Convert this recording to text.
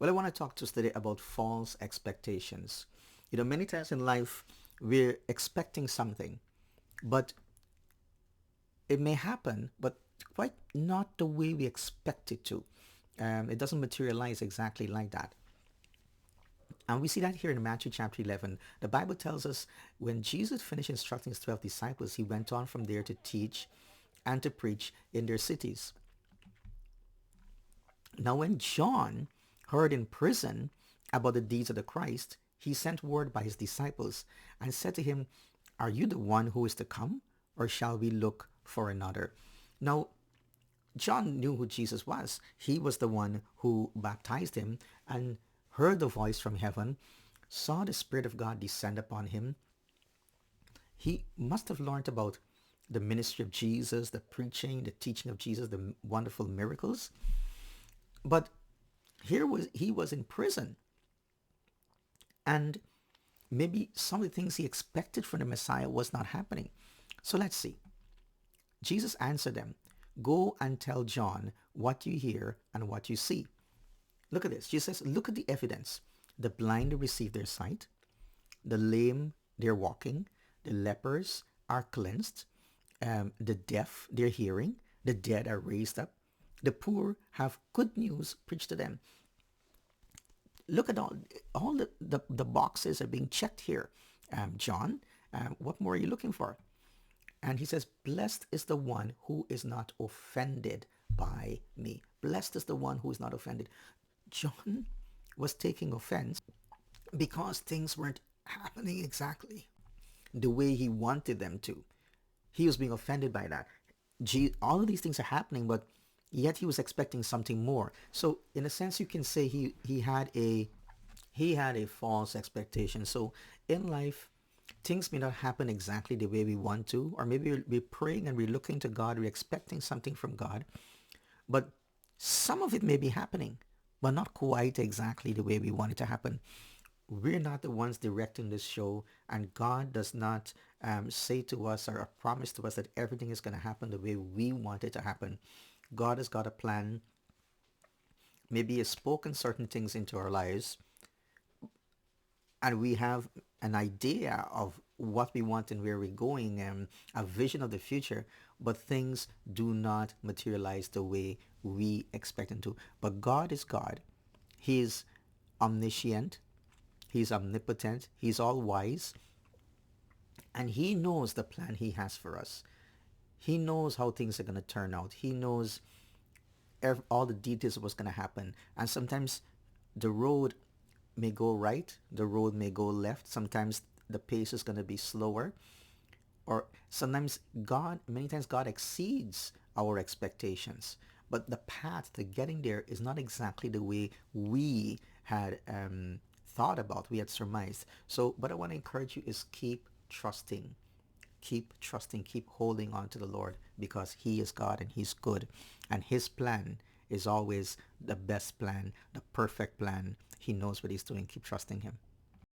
Well, I want to talk to us today about false expectations. Many times in life, we're expecting something, but it may happen, but quite not the way we expect it to. It doesn't materialize exactly like that. And we see that here in Matthew chapter 11. The Bible tells us when Jesus finished instructing his 12 disciples, he went on from there to teach and to preach in their cities. Now, when John heard in prison about the deeds of the Christ, he sent word by his disciples and said to him, "Are you the one who is to come, or shall we look for another?" Now, John knew who Jesus was. He was the one who baptized him and heard the voice from heaven, saw the Spirit of God descend upon him. He must have learned about the ministry of Jesus, the preaching, the teaching of Jesus, the wonderful miracles. But he was in prison, and maybe some of the things he expected from the Messiah was not happening. So let's see. Jesus answered them, "Go and tell John what you hear and what you see." Look at this. Jesus says, "Look at the evidence. The blind receive their sight, the lame they're walking, the lepers are cleansed, the deaf they're hearing, the dead are raised up, the poor have good news preached to them." Look at all the boxes are being checked here. John, what more are you looking for? And he says, "Blessed is the one who is not offended by me." Blessed is the one who is not offended. John was taking offense because things weren't happening exactly the way he wanted them to. He was being offended by that. All of these things are happening, but yet he was expecting something more. So in a sense, you can say he had a false expectation. So in life, things may not happen exactly the way we want to, or maybe we're praying and we're looking to God, we're expecting something from God, but some of it may be happening, but not quite exactly the way we want it to happen. We're not the ones directing this show, and God does not say to us or promise to us that everything is going to happen the way we want it to happen. God has got a plan. Maybe He has spoken certain things into our lives, and we have an idea of what we want and where we're going, and a vision of the future, but things do not materialize the way we expect them to. But God is God. He is omniscient. He's omnipotent. He's all wise. And He knows the plan He has for us. He knows how things are going to turn out. He knows all the details of what's going to happen. And sometimes the road may go right, the road may go left. Sometimes the pace is going to be slower. Or sometimes many times God exceeds our expectations. But the path to getting there is not exactly the way we had thought about, we had surmised. So, what I want to encourage you is keep trusting. Keep trusting, keep holding on to the Lord, because He is God and He's good. And His plan is always the best plan, the perfect plan. He knows what He's doing. Keep trusting Him.